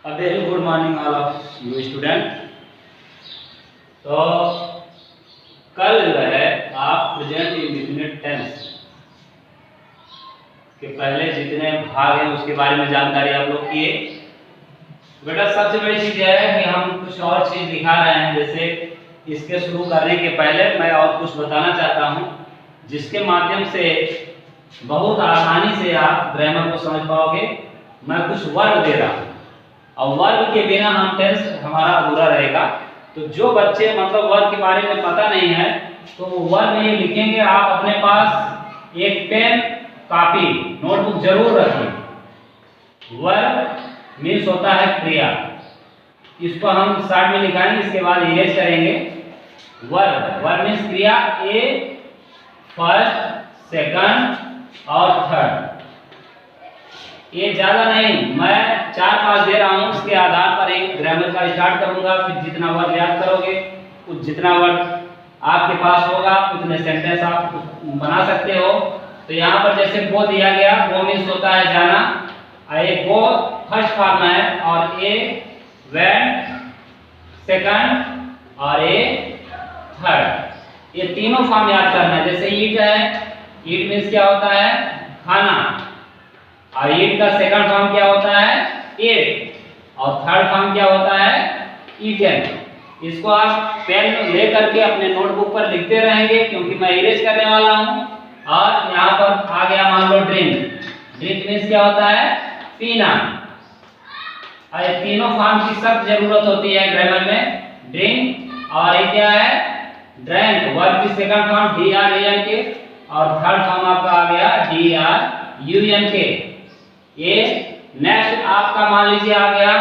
A very good morning all of you student। तो कल जो है आप प्रेजेंट इंडेफिनिट टेंस के पहले जितने भाग हैं उसके बारे में जानकारी आप लोग किए। बेटा सबसे बड़ी चीज है कि हम कुछ और चीज दिखा रहे हैं, जैसे इसके शुरू करने के पहले मैं और कुछ बताना चाहता हूं जिसके माध्यम से बहुत आसानी से आप ग्रामर को समझ पाओगे। मैं कुछ वर्ब दे रहा हूं और वर्ब के बिना हम टेंस हमारा अधूरा रहेगा। तो जो बच्चे मतलब वर्ब के बारे में पता नहीं है तो वो वर्ब में लिखेंगे। आप अपने पास एक पेन कॉपी नोटबुक जरूर रखें। वर्ब मीन्स होता है क्रिया, इसको हम शॉर्ट में लिखाएंगे, इसके बाद इरेज करेंगे। वर्ब मीन्स क्रिया, ए फर्स्ट सेकंड और थर्ड। ये ज्यादा नहीं, मैं 4-5 दे रहा हूँ, उसके आधार पर एक ग्रामर का स्टार्ट करूंगा। फिर जितना वर्ड याद करोगे जितना वर्ड आपके पास होगा उतने सेंटेंस आप बना सकते हो। तो यहाँ पर जैसे गो दिया गया, गो मीन्स होता है जाना, ए गो फर्स्ट फॉर्म है और ए वेंट सेकंड और ए थर्ड। ये तीनों फॉर्म याद करना है। जैसे ईट है, ईट मीन्स क्या होता है खाना, और ईट का सेकंड फॉर्म क्या होता है एट, और थर्ड फॉर्म क्या होता है ईटन। इसको आप पेन ले करके अपने नोटबुक पर लिखते रहेंगे क्योंकि मैं इरेज करने वाला हूं। और यहाँ पर आ गया मान लो ड्रिंक, ड्रिंक मीन्स क्या होता है पीना। और ये तीनों फॉर्म की सख्त जरूरत होती है ग्रामर में, ड्रिंक और ये क्या है ड्रैंक। वर्ब की सेकंड फॉर्म DRANK और थर्ड फॉर्म आपका आ गया DRUNK। ये नेक्स्ट आपका मान लीजिए आ गया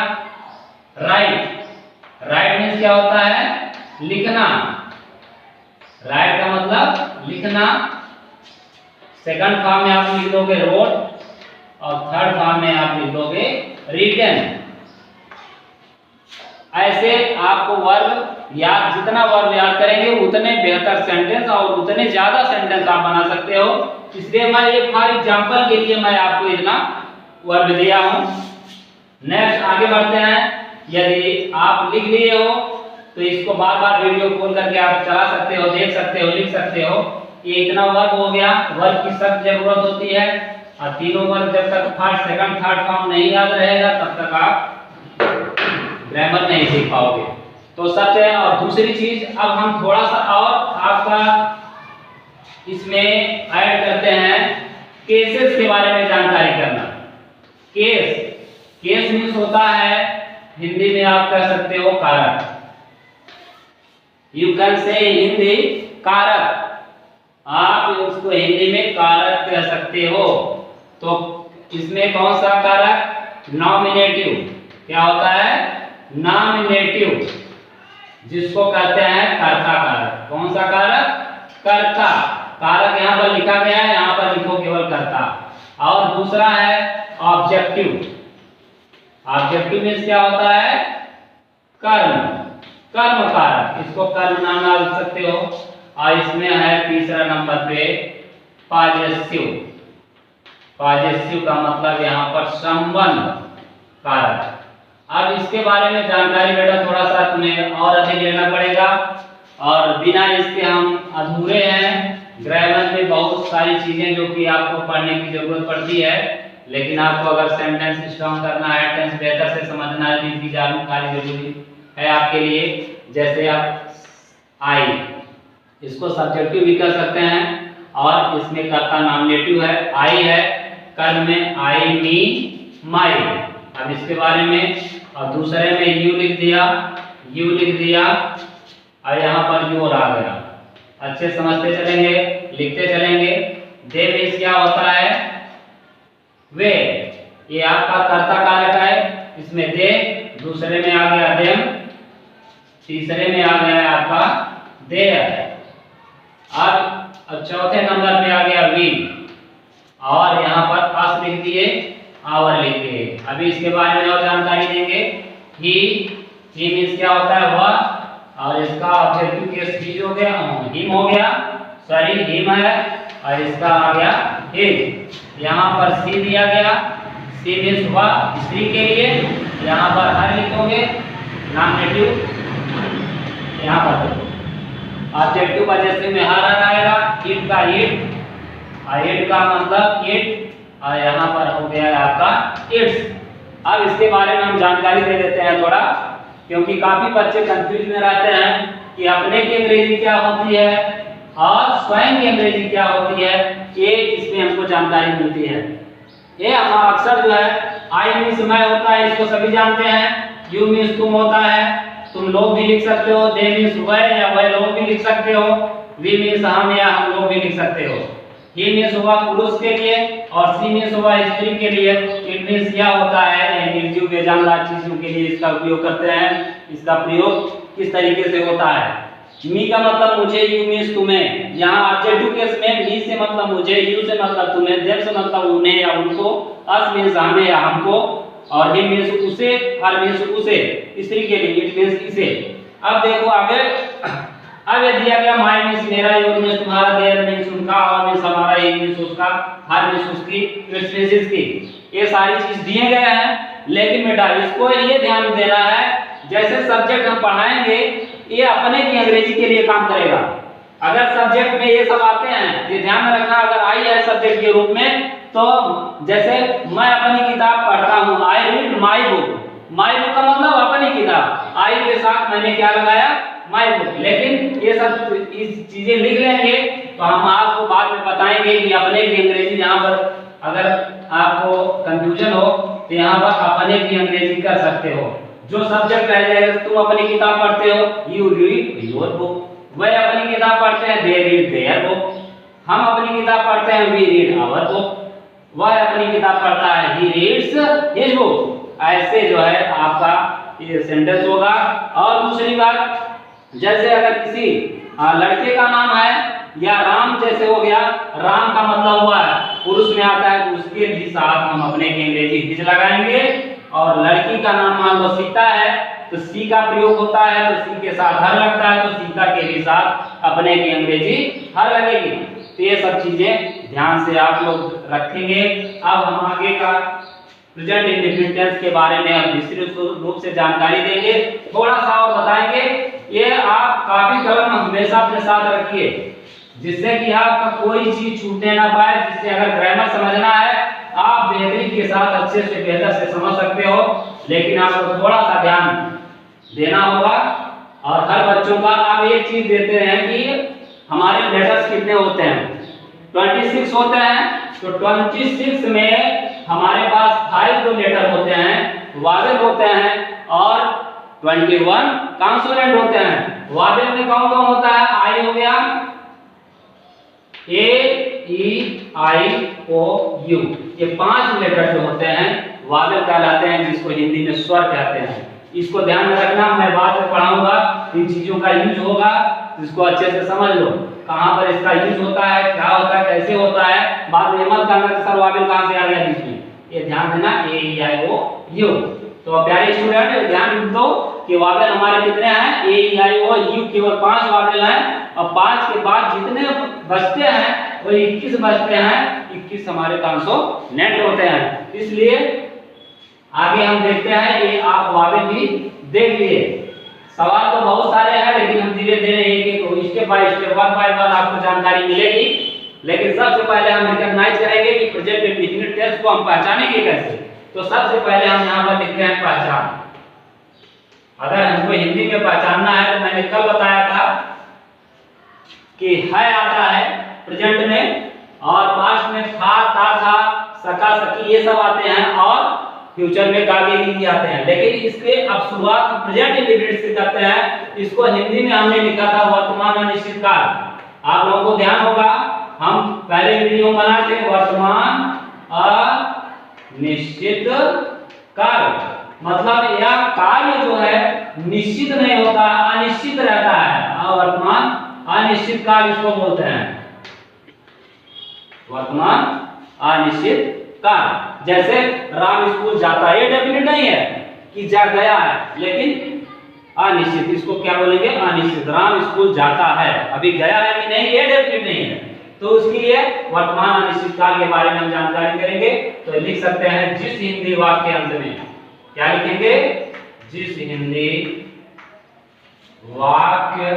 राइट। राइट मीन्स क्या होता है लिखना, राइट का मतलब लिखना। सेकंड फॉर्म में आप लिख दोगे रोट और थर्ड फॉर्म में आप लिख दोगे रिटन। ऐसे आपको वर्ब याद, जितना वर्ब याद करेंगे उतने बेहतर सेंटेंस और उतने ज्यादा सेंटेंस आप बना सकते हो। इसलिए मैं ये फॉर एग्जांपल के लिए मैं आपको इतना वर्ब दिया हूं। नेक्स्ट आगे बढ़ते हैं। यदि आप लिख लिए हो तो इसको बार बार वीडियो कॉल करके आप चला सकते हो, देख सकते हो, लिख सकते हो। ये इतना वर्ब हो गया। वर्ब की सख्त जरूरत होती है और तीनों वर्ब जब तक फर्स्ट सेकंड थर्ड फॉर्म नहीं याद रहेगा तब तक आप ग्रामर नहीं सीख पाओगे। तो सबसे और दूसरी चीज, अब हम थोड़ा सा और आपका इसमें ऐड करते हैं केसेस के बारे में जानकारी करना। केस मीन्स होता है हिंदी में आप कह सकते हो कारक। यू कैन से हिंदी कारक, आप उसको हिंदी में कारक कह सकते हो। तो इसमें कौन सा कारक नॉमिनेटिव, क्या होता है नॉमिनेटिव, जिसको कहते हैं कर्ता कारक। कौन सा कारक कर्ता कारक, यहाँ पर लिखा गया है, यहाँ पर लिखो केवल कर्ता। और दूसरा है ऑब्जेक्टिव। ऑब्जेक्टिव मीन्स क्या होता है कर्म, कर्म कारक, इसको कर्म नाम डाल सकते हो। और इसमें है तीसरा नंबर पे पॉजेसिव। पॉजेसिव का मतलब यहाँ पर संबंध कारक। अब इसके बारे में जानकारी बेटा थोड़ा सा तुम्हें और अधिक लेना पड़ेगा, और बिना इसके हम अधूरे हैं। ग्रामर में बहुत सारी चीजें जो कि आपको पढ़ने की जरूरत पड़ती है, लेकिन आपको अगर सेंटेंस स्ट्रॉन्ग करना है, टेंस बेहतर से समझना है, इसकी जानकारी जरूरी है आपके लिए। जैसे आप आई, इसको सब्जेक्टिव भी कर सकते हैं और इसमें कर्ता नॉमिनेटिव है, आई है, कर्म में आई मी माई। अब इसके बारे में, और दूसरे में यू लिख दिया और यहाँ पर योर आ गया। अच्छे समझते चलेंगे, लिखते चलेंगे। दे मीन्स क्या होता है वे, ये आपका कर्ता कारक है, इसमें दे, दूसरे में आ गया देम, तीसरे में आ गया है आपका देयर। अब चौथे नंबर पे आ गया वी, और यहाँ पर अस लिख दिए, आवर लिख दिए। अभी इसके बारे में और जानकारी देंगे। ही मीन्स क्या होता है वह, और इसका ऑब्जेक्टिव केस ही हो गया, हिम हो गया, सॉरी हिम है, और इसका आ गया हिज। यहाँ पर सी दिया गया, सी मीन्स वह स्त्री के लिए, यहाँ पर लिखोगे नॉमिनेटिव, यहाँ पर देखो ऑब्जेक्टिव का जैसे में हर आएगा, ईट का ईट, ईट का मतलब ईट, और यहाँ पर हो गया आपका इट्स। अब इसके बारे में हम जानकारी दे देते हैं थोड़ा, क्योंकि काफी बच्चे कंफ्यूज में रहते हैं कि अपने की अंग्रेजी क्या होती है और स्वयं की अंग्रेजी क्या होती है, ये इसमें हमको जानकारी मिलती है। ये हम अक्सर जो है आई मीन्स मैं होता है, इसको सभी जानते हैं, यू मीन्स तुम होता है, तुम लोग भी लिख सकते हो, दे मीन्स वह या वह लोग भी लिख सकते हो, वी मीन्स हम या हम लोग भी लिख सकते हो, ही मीन्स हुआ पुरुष के लिए और सी मीन्स हुआ स्त्री के लिए, इट मीन्स यह होता है निर्जीव बेजानदार चीजों के लिए इसका उपयोग करते हैं। इसका प्रयोग किस तरीके से होता है, मी का मतलब मुझे, यू मीन्स तुम्हें, यहाँ ऑब्जेक्टिव केस में मी से मतलब मुझे, यू से मतलब तुम्हें, देम से मतलब उन्हें या उनको, अस मीन्स हमें या हमको, और ही मीन्स उसे, हर मीन्स उसे, स्त्री के लिए इट मीन्स इसे। अब देखो आगे, अब ये दिया गया माय मीन्स मेरा, योर मीन्स तुम्हारा, देयर मीन्स उनका, और मीन्स हमारा, ही मीन्स उसका, हर मीन्स उसकी, इट्स मीन्स इसकी। ये सारी चीज दिए गए हैं, लेकिन बेटा इसको ये ध्यान देना है, जैसे सब्जेक्ट हम पढ़ाएंगे ये अपने की अंग्रेजी के लिए काम करेगा। अगर सब्जेक्ट में ये सब आते हैं, ये ध्यान में रखना, अगर आई है सब्जेक्ट के रूप में, तो जैसे मैं अपनी किताब पढ़ता हूँ, I read my book, my book का मतलब अपनी किताब, आई के साथ मैंने क्या लगाया, माई बुक। लेकिन ये सब इस चीजें लिख लेंगे तो हम आपको बाद में बताएंगे कि अपने की अंग्रेजी, यहाँ पर अगर आपको कंफ्यूजन हो तो यहाँ पर अपने की अंग्रेजी कर सकते हो। जो सब्जेक्ट रह जाएगा, तुम अपनी किताब पढ़ते हो, यू रीड योर बुक, वह अपनी किताब पढ़ते हैं, दे रीड देयर बुक, हम अपनी किताब पढ़ते हैं, वी रीड आवर बुक, वह अपनी किताब पढ़ता है, ही रीड्स हिज बुक। ऐसे जो है आपका ये सेंटेंस होगा। और दूसरी बात, जैसे अगर किसी लड़के का नाम है या राम जैसे हो गया, राम का मतलब हुआ है पुरुष में आता है, तो उसके भी साथ हम अपने की अंग्रेजी हिज लगाएंगे। और लड़की का नाम मान लो सीता है, तो सी का प्रयोग होता है, तो सी के साथ हर लगता है, तो सीता के भी साथ अपने की अंग्रेजी हर लगेगी। तो ये सब चीजें ध्यान से आप लोग रखेंगे। अब हम आगे का प्रेजेंट इंडेफिनिट टेंस के बारे में हम विस्तृत रूप से जानकारी देंगे, थोड़ा सा और बताएंगे। ये आप काफी कलम हमेशा अपने साथ रखिए, जिससे कि आपका कोई चीज छूटने ना पाए, जिससे अगर ग्रामर समझना है आप बेहतरी के साथ अच्छे से बेहतर से समझ सकते हो, लेकिन आपको थोड़ा सा ध्यान देना होगा। और हर बच्चों का आप एक चीज देते हैं कि हमारे लेटर्स कितने होते हैं, 26 होते हैं, तो 26 में हमारे पास 5 जो लेटर होते हैं वावेल होते हैं, और 21 कॉन्सोनेंट होते हैं। वावेल में कौन कौन होता है, आई हो गया, ए ई आई ओ यू, ये 5 लेटर जो होते हैं वावेल कहलाते हैं, जिसको हिंदी में स्वर कहते हैं। इसको ध्यान में रखना, मैं बाद में पढ़ाऊंगा, इन चीजों का यूज होगा, इसको अच्छे से समझ लो, कहां पर इसका यूज होता है, क्या होता है, कैसे होता है। बाद में मत कहना कि सर वावेल कहां से आ गया बीच में, ये ध्यान देना, ए ई आई ओ यू। तो प्यारे स्टूडेंट ध्यान दो कि वावेल हमारे कितने हैं, ए ई आई ओ यू केवल 5 वावेल हैं, और 5 के बाद जितने बचते हैं वो 21 बचते हैं, 21 हमारे कॉन्सोनेंट होते हैं। इसलिए आगे हम देखते हैं, ये आप वावेल भी देख लिए। सवाल तो बहुत सारे हैं, लेकिन हम धीरे धीरे एक step by step, one by one आपको जानकारी मिलेगी। लेकिन सबसे पहले हम रिकॉग्नाइज करेंगे कि प्रेजेंट इंडेफिनिट टेंस को हम पहचानेंगे कैसे। तो सबसे पहले हम यहाँ पर लिखते हैं पहचान। अगर हमको हिंदी में पहचानना है तो मैंने कल बताया था कि है आता है प्रेजेंट में, और पास्ट में था, था, सका, सकी, ये सब आते हैं, और फ्यूचर में गागे ही आते हैं। लेकिन इसके अब शुरुआत हम प्रेजेंट इंडेफिनिट से करते हैं। इसको हिंदी में हमने लिखा था वर्तमान अनिश्चित काल। आप लोगों को ध्यान होगा, हम पहले वीडियो बनाए थे वर्तमान अनिश्चित काल, मतलब यह कार्य जो है निश्चित नहीं होता, अनिश्चित रहता है। वर्तमान अनिश्चित काल इसको बोलते हैं, वर्तमान अनिश्चित काल। जैसे राम स्कूल जाता है, ये डेफिनेट नहीं है कि जा गया है, लेकिन अनिश्चित, इसको क्या बोलेंगे, अनिश्चित। राम स्कूल जाता है, अभी गया है कि नहीं, ये डेफिनेट नहीं है। तो उसके लिए वर्तमान अनिश्चित काल के बारे में हम जानकारी करेंगे। तो लिख सकते हैं, जिस हिंदी वाक्य के अंत में क्या लिखेंगे, जिस हिंदी वाक्य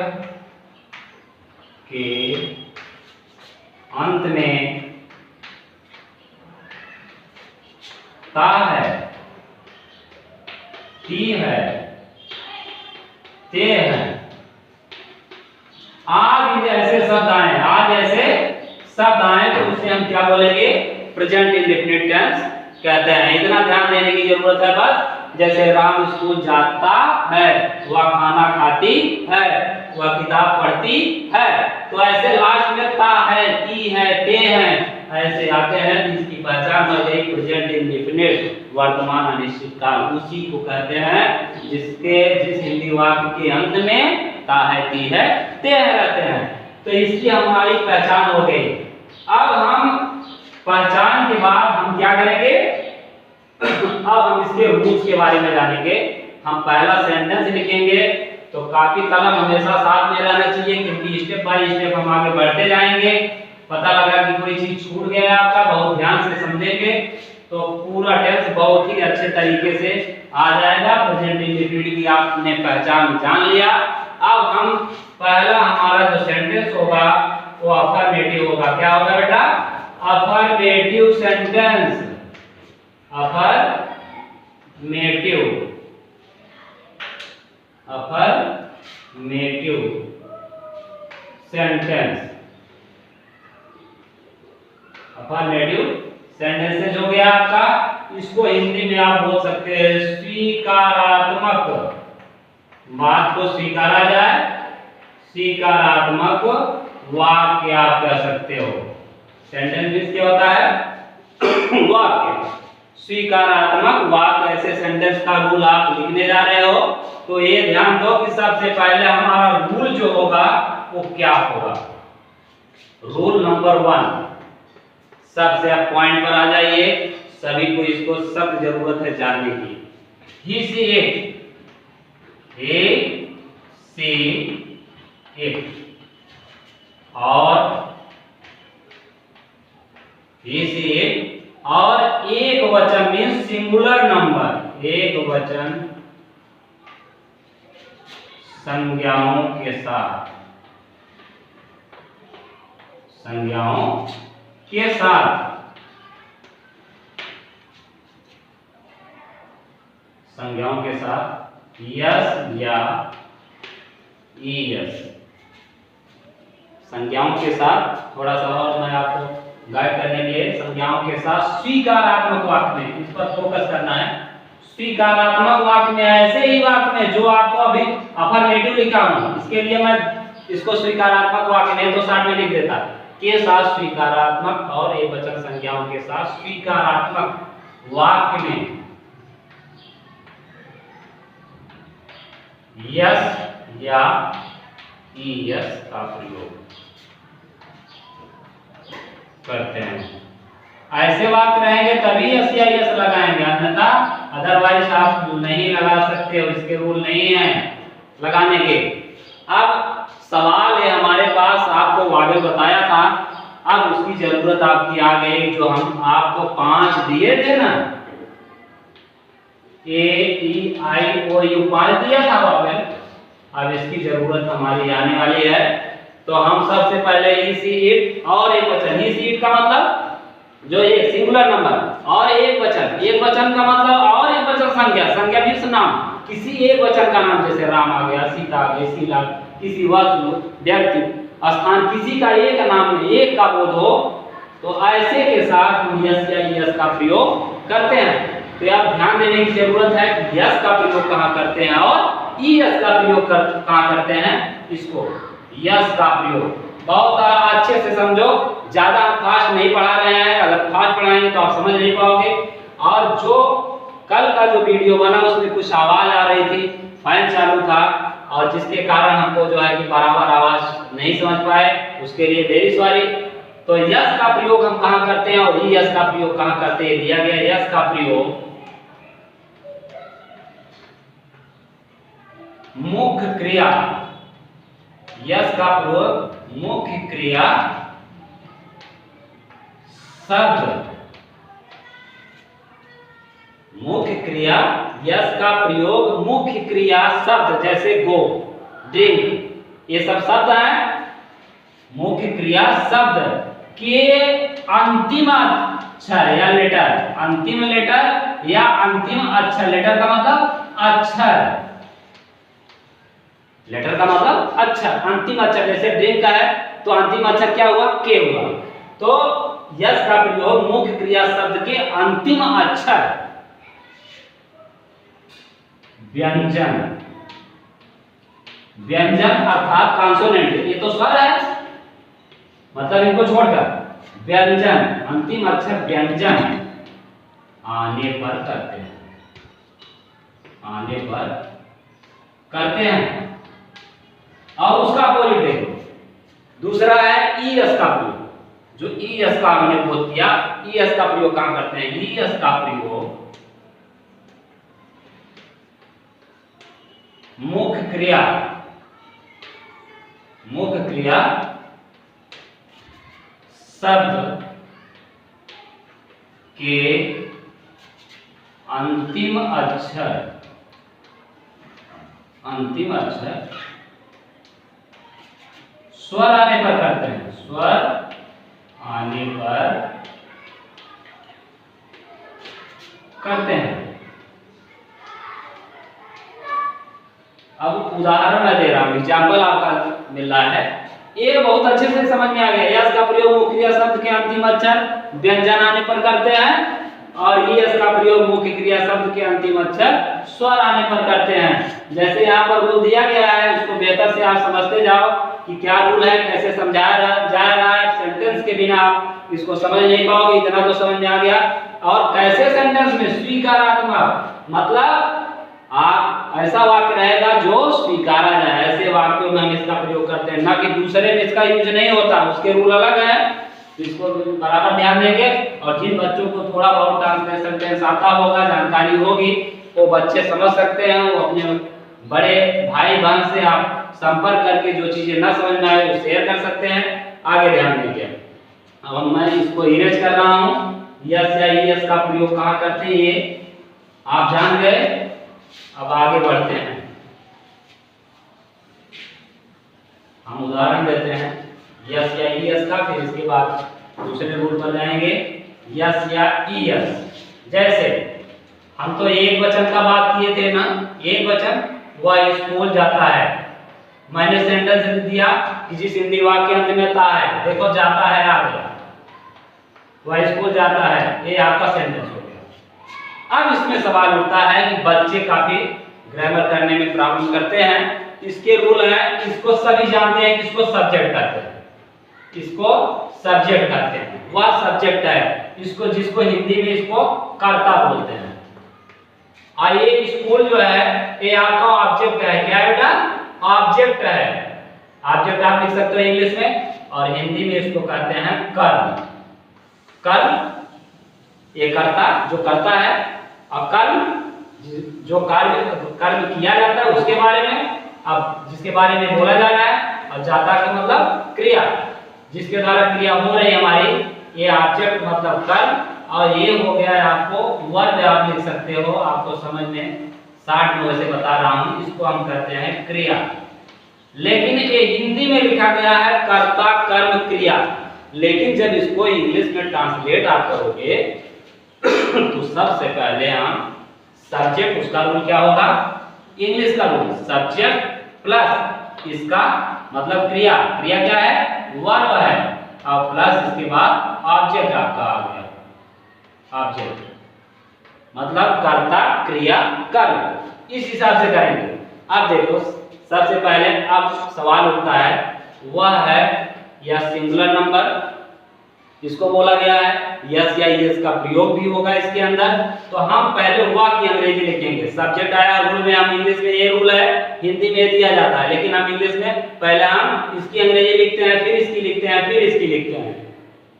के अंत में ता है, ती है, ते है, आज जैसे शब्द आए, आज जैसे शब्द आए तो उसे हम क्या बोलेंगे? प्रेजेंट इंडेफिनिट टेंस कहते हैं। इतना ध्यान देने की जरूरत है बस। जैसे राम स्कूल जाता है, वह खाना खाती है, वह किताब पढ़ती है, तो ऐसे लास्ट में ता है, ती है, ते है, ऐसे आते हैं जिसकी पहचान हो गई प्रेजेंट इंडेफिनिट, वर्तमान अनिश्चित काल। उसी को कहते हैं जिस हिंदी वाक्य के अंत में ता है, ती है, ते है रहते हैं। तो इसकी हमारी पहचान हो गई। अब हम पहचान के बाद हम क्या करेंगे? अब हम इसके रूल्स के बारे में जानेंगे। हम पहला सेंटेंस लिखेंगे तो काफी कलम हमेशा साथ में रहना चाहिए, क्योंकि स्टेप बाय स्टेप हम आगे बढ़ते जाएंगे। पता लगा कि कोई चीज छूट गया आपका, बहुत ध्यान से समझेंगे तो पूरा टेंस बहुत ही अच्छे तरीके से आ जाएगा। प्रेजेंट इंडेफिनिट की आपने पहचान जान लिया। अब हम पहला हमारा जो सेंटेंस होगा वो अफर्मेटिव होगा। क्या होगा बेटा? Affirmative sentence. Affirmative sentence. Affirmative sentences हो गया आपका। इसको हिंदी में आप बोल सकते हैं स्वीकारात्मक। बात को स्वीकारा जाए, स्वीकारात्मक वाक्य आप कह सकते हो। सेंटेंस मींस क्या होता है? वाक्य। स्वीकारात्मक वाक्य। ऐसे सेंटेंस का रूल आप लिखने जा रहे हो तो ये ध्यान दो कि सबसे पहले हमारा रूल जो होगा वो क्या होगा। रूल नंबर 1, सबसे आप पॉइंट पर आ जाइए। सभी को इसको सख्त जरूरत है जानने की। ही सी इट और एक वचन मीन्स सिंगुलर नंबर, एक वचन संज्ञाओं के साथ, संज्ञाओं के साथ, संज्ञाओं के साथ यस या ईएस। संज्ञाओं के साथ थोड़ा सा और मैं आपको गाइड करने के लिए, संज्ञाओं के साथ स्वीकारात्मक वाक्य में इस पर फोकस करना है। स्वीकारात्मक वाक्य में ऐसे ही वाक्य में जो आपको अभी अफर्मेटिव लिखा हूं, इसके लिए मैं इसको स्वीकारात्मक वाक्य नहीं तो साथ में लिख देता के साथ स्वीकारात्मक और एक वचन संज्ञाओं के साथ स्वीकारात्मक वाक्य में यस या ईएस का प्रयोग करते हैं। ऐसे वाक्य रहेंगे तभी यस या ईएस लगाएंगे, अन्यथा अदरवाइज आप नहीं लगा सकते हो। इसके रूल नहीं है लगाने के। अब सवाल है हमारे पास, आपको आगे बताया था, अब उसकी जरूरत आपकी आ गई। जो हम आपको 5 दिए थे ना, A-E-I-O-U 5 दिया था बाबे, अब इसकी जरूरत हमारी आने वाली है। तो हम सबसे पहले ही सी इट और एक वचन, ही सी इट का मतलब जो ये सिंगुलर नंबर और एक वचन, एक वचन का मतलब और एक वचन संज्ञा, संज्ञा मीन्स नाम, किसी एक वचन का नाम, जैसे राम आ गया, सीता आ गई, शीला, किसी वस्तु, व्यक्ति, स्थान, किसी का एक नाम में एक का बोध हो तो ऐसे के साथ हम यस या यस का प्रयोग करते हैं। तो आप ध्यान देने की जरूरत है कि यस का प्रयोग कहाँ करते हैं और ईएस का प्रयोग कहाँ करते हैं। इसको यस का प्रयोग बहुत अच्छे से समझो, ज्यादा फास्ट नहीं पढ़ा रहे हैं। अगर फास्ट पढ़ाएंगे तो आप समझ नहीं पाओगे। और जो कल का जो वीडियो बना उसमें कुछ आवाज आ रही थी, फैन चालू था, और जिसके कारण हमको जो है कि बराबर आवाज नहीं समझ पाए, उसके लिए वेरी सॉरी। तो यस का प्रयोग हम कहाँ करते हैं और यस का प्रयोग कहाँ करते हैं, दिया गया यस का प्रयोग मुख्य क्रिया, यस का प्रयोग मुख्य क्रिया शब्द, मुख्य क्रिया यस का प्रयोग मुख्य क्रिया शब्द जैसे गो, ड्रिंक, ये सब शब्द हैं मुख्य क्रिया शब्द के अंतिम अक्षर या लेटर, अंतिम लेटर या अंतिम अक्षर, लेटर का मतलब अक्षर, लेटर का मतलब अक्षर, अंतिम अक्षर, जैसे ड्रिंक का है तो अंतिम अक्षर क्या हुआ, के हुआ। तो यस का प्रयोग मुख्य क्रिया शब्द के अंतिम अक्षर, व्यंजन, व्यंजन अर्थात कॉन्सोनेंट, ये तो स्वर है मतलब इनको छोड़कर व्यंजन, अंतिम अक्षर व्यंजन आने पर करते हैं, आने पर करते हैं। और उसका अपोजिट देखो, दूसरा है ई एस का प्रयोग, जो ई एस का हमने बोध किया, ई एस का प्रयोग कहां करते हैं, ई एस का प्रयोग मुख्य क्रिया, मुख्य क्रिया शब्द के अंतिम अक्षर, अंतिम अक्षर स्वर आने पर करते हैं, स्वर आने पर करते हैं। अब उदाहरण मैं दे रहा हूं, एग्जाम्पल आपका मिल रहा है, ये बहुत अच्छे से समझ में आ गया। यस का प्रयोग मुख्य क्रिया शब्द के अंतिम अक्षर व्यंजन आने पर करते हैं और ई एस का प्रयोग मुख्य क्रिया शब्द के अंतिम अक्षर स्वर आने पर करते हैं। जैसे यहाँ पर रूल दिया गया है, उसको बेहतर से आप समझते जाओ कि क्या रूल है, कैसे समझाया जा रहा है। सेंटेंस के बिना आप इसको समझ नहीं पाओगे, इतना तो समझ में आ गया। और कैसे सेंटेंस में स्वीकारात्मक, मतलब आप ऐसा वाक्य रहेगा जो स्वीकारा जाए, ऐसे वाक्यों में हम इसका प्रयोग करते हैं, ना कि दूसरे में इसका यूज नहीं होता, उसके रूल अलग है। तो इसको बराबर ध्यान देंगे। और जिन बच्चों को थोड़ा बहुत ट्रांसलेशन टेंस आता होगा, जानकारी होगी, वो बच्चे समझ सकते हैं, वो अपने बड़े भाई बहन से आप संपर्क करके जो चीजें ना समझ में आए वो शेयर कर सकते हैं। आगे ध्यान देंगे। अब मैं इसको इरेज कर रहा हूं, यस या ईएस का प्रयोग कहां करते हैं ये आप जान गए। अब आगे बढ़ते हैं, हम उदाहरण देते हैं यस या ईएस का, फिर इसके बाद दूसरे रूल पर जाएंगे, यस या ईएस। जैसे हम तो एक वचन का बात किए थे ना, एक वचन, वह स्कूल जाता है। मैंने सेंटेंस लिख दिया कि जिस हिंदी वाक्य अंत में ता है, देखो जाता है आ गया, वह स्कूल जाता है, ये आपका सेंटेंस हो गया। अब इसमें सवाल उठता है कि बच्चे काफी ग्रामर करने में प्रॉब्लम करते हैं। इसके रूल है, इसको सभी जानते हैं, इसको सब्जेक्ट कहते हैं, इसको सब्जेक्ट कहते हैं, वह सब्जेक्ट है। इसको, जिसको हिंदी में इसको कर्ता बोलते हैं। और ये स्कूल जो है ये आपका ऑब्जेक्ट है। क्या है बेटा? ऑब्जेक्ट है। ऑब्जेक्ट आप लिख सकते हो इंग्लिश में, और हिंदी में इसको कहते हैं कर्म। कर्म ये कर्ता, जो करता है, और कर्म जो कर्म किया जाता है उसके बारे में, अब जिसके बारे में बोला जा रहा है। और जाता का मतलब क्रिया, जिसके द्वारा क्रिया हो रही है हमारी, ये ऑब्जेक्ट मतलब कर्म। और ये हो गया है आपको वर्ब, आप लिख सकते हो, आपको समझ में शॉर्ट में वैसे बता रहा हूं, इसको हम कहते हैं क्रिया। लेकिन ये हिंदी में लिखा गया है कर्ता कर्म क्रिया। लेकिन जब इसको इंग्लिश में ट्रांसलेट आप करोगे तो सबसे पहले हम सब्जेक्ट, उसका रूल क्या होगा, इंग्लिश का रूल, सब्जेक्ट प्लस इसका मतलब क्रिया, क्रिया क्या है, वर्ब है, और प्लस इसके बाद ऑब्जेक्ट आपका आ गया, ऑब्जेक्ट मतलब कर्ता क्रिया कर्म। इस हिसाब से करेंगे। अब देखो सबसे पहले अब सवाल उठता है, वह है या सिंगुलर नंबर, इसको बोला गया है। यस या यस का प्रयोग भी होगा इसके अंदर। तो हम पहले वह की अंग्रेजी लिखेंगे। सब्जेक्ट आया रूल में, हम इंग्लिश में ये रूल है, हिंदी में दिया जाता है, लेकिन हम इंग्लिश में पहले हम इसकी अंग्रेजी लिखते हैं, फिर इसकी लिखते हैं, फिर इसकी लिखते हैं।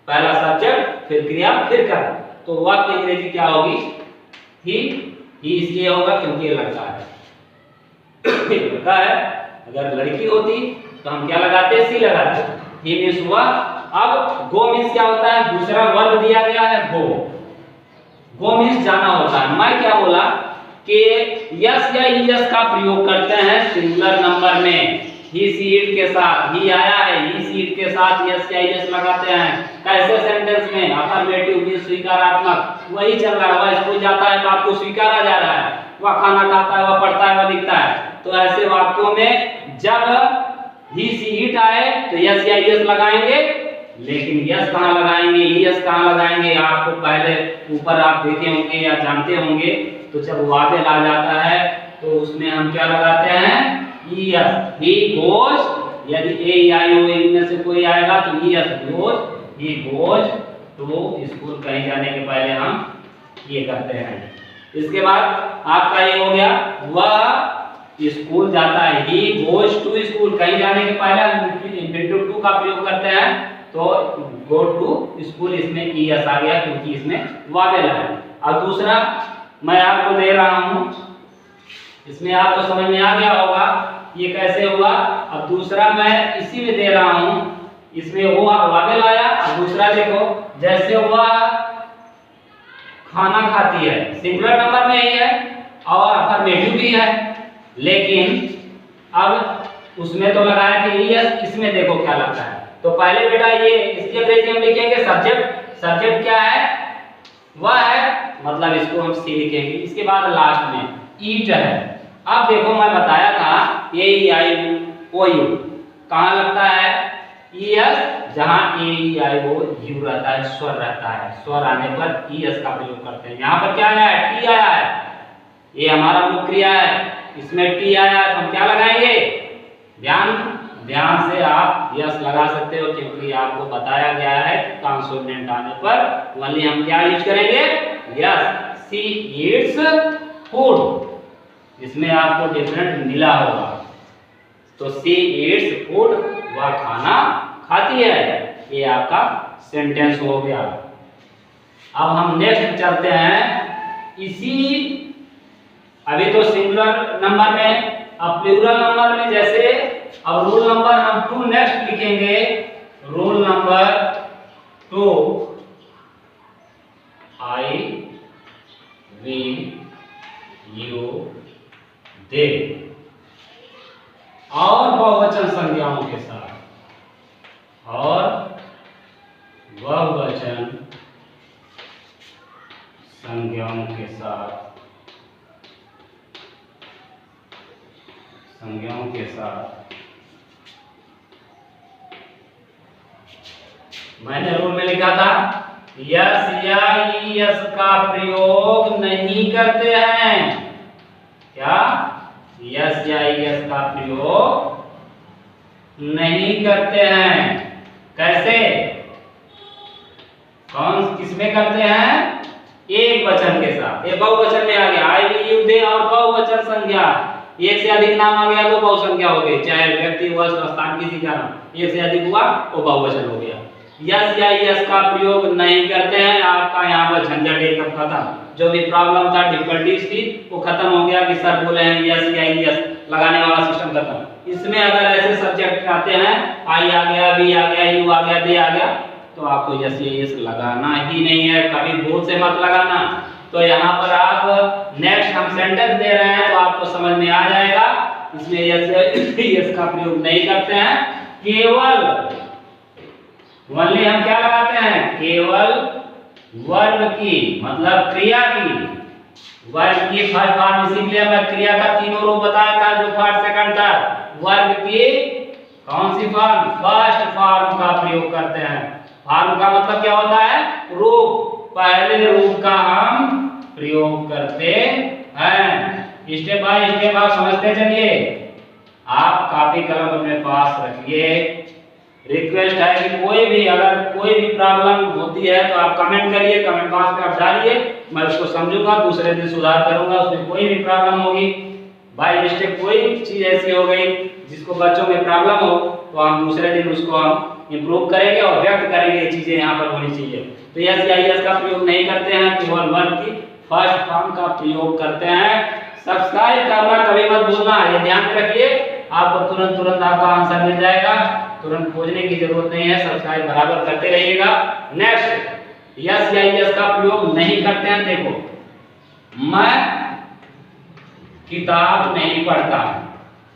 पहला सब्जेक्ट, फिर क्रिया, फिर कर्म। तो वह की अंग्रेजी क्या होगी, ही इसलिए होगा क्योंकि ये लड़का है। लड़का है, अगर लड़की होती तो हम क्या लगाते, सी लगाते। ही मीन्स हुआ। अब गो मीन्स क्या होता है, दूसरा वर्ब दिया गया है गो। गो मीन्स जाना होता है। मैं क्या बोला कि यस या ईएस का प्रयोग करते हैं सिंगुलर नंबर में। ही सीट के साथ ही आया है, ही सीट के साथ यस या ईएस लगाते हैं। कैसे सेंटेंस में? अफर्मेटिव भी स्वीकारात्मक, वही चल रहा है, वह स्कूल जाता है बात को स्वीकारा जा रहा है, वह खाना खाता है, वह पढ़ता है, वह लिखता है। तो ऐसे वाक्यों में जब ही सीट आए तो यस या ईएस लगाएंगे, लेकिन यस कहाँ लगाएंगे, ईएस कहाँ लगाएंगे? आपको पहले ऊपर आप देखे होंगे या जानते होंगे। तो जब वावेल आ जाता है तो उसमें हम क्या लगाते हैं? ईएस। ही गोज, यदि ए आई ओ इनमें से कोई आएगा तो ईएस गोज, ही गोज तो स्कूल कहीं जाने के पहले हम ये करते हैं। इसके बाद आपका ये हो गया, वह स्कूल जाता है, ही गोज टू स्कूल, कहीं जाने के पहले हम इंफिनिटिव टू का प्रयोग करते हैं। तो गो टू स्कूल, इसमें ईएस आ गया क्योंकि इसमें वावेल है। अब दूसरा मैं आपको दे रहा हूं, इसमें आपको समझ में आ गया होगा ये कैसे हुआ। अब दूसरा मैं इसी में दे रहा हूं, इसमें हुआ वावेल आया। अब दूसरा देखो, जैसे हुआ खाना खाती है, सिंगुलर नंबर में ही है और अफर्मेटिव भी है, लेकिन अब उसमें तो लगाया कि ईएस, इसमें देखो क्या लगता है। तो पहले बेटा ये इसकी अंग्रेजी हम लिखेंगे सब्जेक्ट। सब्जेक्ट क्या है? वह है, मतलब इसको हम सी लिखेंगे। इसके बाद लास्ट में ईट है। अब देखो मैं बताया था ए आई ओ यू कहाँ लगता है? ईएस, जहाँ ए आई ओ यू रहता है, स्वर रहता है, स्वर आने पर ईएस का प्रयोग करते हैं। यहाँ पर क्या आया है? टी आया है, ये हमारा मुख्य क्रिया है, इसमें टी आया है तो हम क्या लगाएंगे? ध्यान से आप यस लगा सकते हो क्योंकि आपको बताया गया है कॉन्सोनेंट आने पर ओनली हम क्या यूज करेंगे? यस। सी ईट्स फूड, इसमें आपको डिफरेंट मिला होगा। तो सी ईट्स फूड, वह खाना खाती है, ये आपका सेंटेंस हो गया। अब हम नेक्स्ट चलते हैं। इसी अभी तो सिंगुलर नंबर में, अब प्लूरल नंबर में जैसे, अब रूल नंबर हम 2 नेक्स्ट लिखेंगे। Rule number 2, I we you they, और बहुवचन संज्ञाओं के साथ, और बहुवचन संज्ञाओं के साथ, संज्ञाओं के साथ मैंने रूल में लिखा था यस या ईएस का प्रयोग नहीं करते हैं। क्या? यस या ईएस का प्रयोग नहीं करते हैं। कैसे? कौन किसमें करते हैं? एक वचन के साथ। ये बहुवचन में आ गया, आई वी यू दे और बहुवचन संज्ञा। एक से अधिक नाम आ गया तो बहुसंख्या हो गई, चाहे व्यक्ति वस्तु स्थान किसी का नाम एक से अधिक हुआ तो बहुवचन हो गया। यस या ईएस का प्रयोग नहीं करते हैं। आपका यहाँ पर झंझट एकदम खत्म, जो भी प्रॉब्लम था, डिफिकल्टीज थी, वो खत्म हो गया कि सर बोले हैं यस या ईएस लगाने वाला सिस्टम खत्म। इसमें अगर ऐसे सब्जेक्ट आते हैं, आई आ गया, बी आ गया, यू आ गया, दे आ गया, तो आपको यस या ईएस लगाना ही नहीं है, कभी भूल से मत लगाना। तो यहाँ पर आप नेक्स्ट हम सेंटेंस दे रहे हैं तो आपको समझ में आ जाएगा। इसमें यस या ईएस का प्रयोग नहीं करते हैं, केवल ओनली हम क्या लगाते हैं? केवल वर्ब की, मतलब क्रिया की, वर्ब की फर्स्ट फॉर्म, इसीलिए मैं क्रिया का तीनों रूप बताया था जो फर्स्ट सेकंड था। वर्ब की कौन सी फॉर्म? फर्स्ट फॉर्म का प्रयोग करते हैं। फॉर्म का मतलब क्या होता है? रूप, पहले रूप का हम प्रयोग करते हैं। स्टेप बाय स्टेप आप समझते चलिए। आप कॉपी कलम अपने पास रखिए। रिक्वेस्ट है कि कोई भी अगर कोई भी प्रॉब्लम होती है तो आप कमेंट करिए, कमेंट बॉक्स में आप डालिए, मैं उसको समझूंगा, दूसरे दिन सुधार करूंगा। उसमें कोई भी प्रॉब्लम होगी, बाय मिस्टेक कोई चीज ऐसी हो गई जिसको बच्चों में प्रॉब्लम हो, तो हम दूसरे दिन उसको हम इम्प्रूव करेंगे और व्यक्त करेंगे। ये चीजें यहाँ पर होनी चाहिए। तो यस या ईएस का प्रयोग नहीं करते हैं, केवल वर्ब की फर्स्ट फॉर्म का प्रयोग करते हैं। सब्सक्राइब करना कभी मत भूलना, ये ध्यान में रखिए। आपको तुरंत आपका आंसर मिल जाएगा, तुरंत खोजने की जरूरत नहीं है। सब्सक्राइब बराबर करते रहिएगा। नेक्स्ट, यस या ईएस का प्रयोग नहीं करते हैं। देखो, मैं किताब नहीं पढ़ता।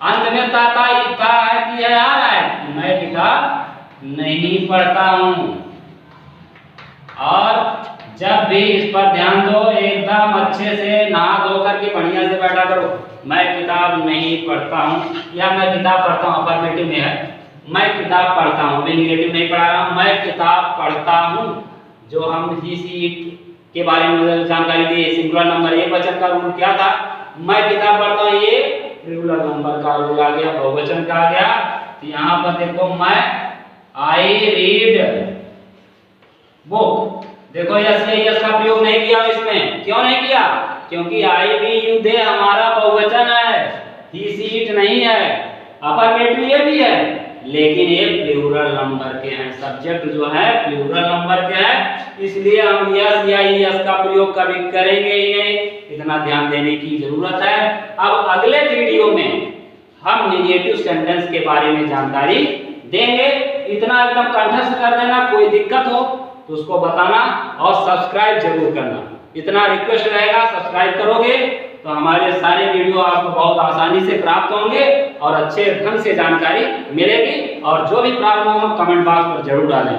अंत में ताता इता है कि है आ रहा है, मैं किताब नहीं पढ़ता हूँ। और जब भी इस पर ध्यान दो, एकदम अच्छे से नहा धो करके बढ़िया से बैठा करो। मैं किताब नहीं पढ़ता हूँ या मैं किताब पढ़ता हूँ, अफर्मेटिव में है, मैं किताब पढ़ता हूँ, मैं निगेटिव नहीं पढ़ा रहा हूँ, मैं किताब पढ़ता हूँ। जो हम ही सीट के बारे में जानकारी दी, सिंगुलर नंबर एक वचन का रूल क्या था, मैं किताब पढ़ता हूँ, ये प्लूरल नंबर का रूल आ गया, बहुवचन का आ गया। तो यहाँ पर देखो मैं आई रीड बुक, देखो यस या यस का प्रयोग नहीं किया इसमें, क्यों नहीं किया, क्योंकि आई भी यू दे हमारा बहुवचन है, ही सीट नहीं है, अफर्मेटिव ये भी है, लेकिन ये प्लूरल नंबर के हैं, सब्जेक्ट जो है प्लूरल नंबर के हैं, इसलिए हम यस या यस का प्रयोग कभी करेंगे ही नहीं, इतना ध्यान देने की जरूरत है। अब अगले वीडियो में हम निगेटिव सेंटेंस के बारे में जानकारी देंगे, इतना एकदम कंठस्थ कर देना, कोई दिक्कत हो तो उसको बताना और सब्सक्राइब जरूर करना, इतना रिक्वेस्ट रहेगा। सब्सक्राइब करोगे तो हमारे सारे वीडियो आपको बहुत आसानी से प्राप्त होंगे और अच्छे ढंग से जानकारी मिलेगी। और जो भी प्रॉब्लम हो कमेंट बॉक्स पर जरूर डालें।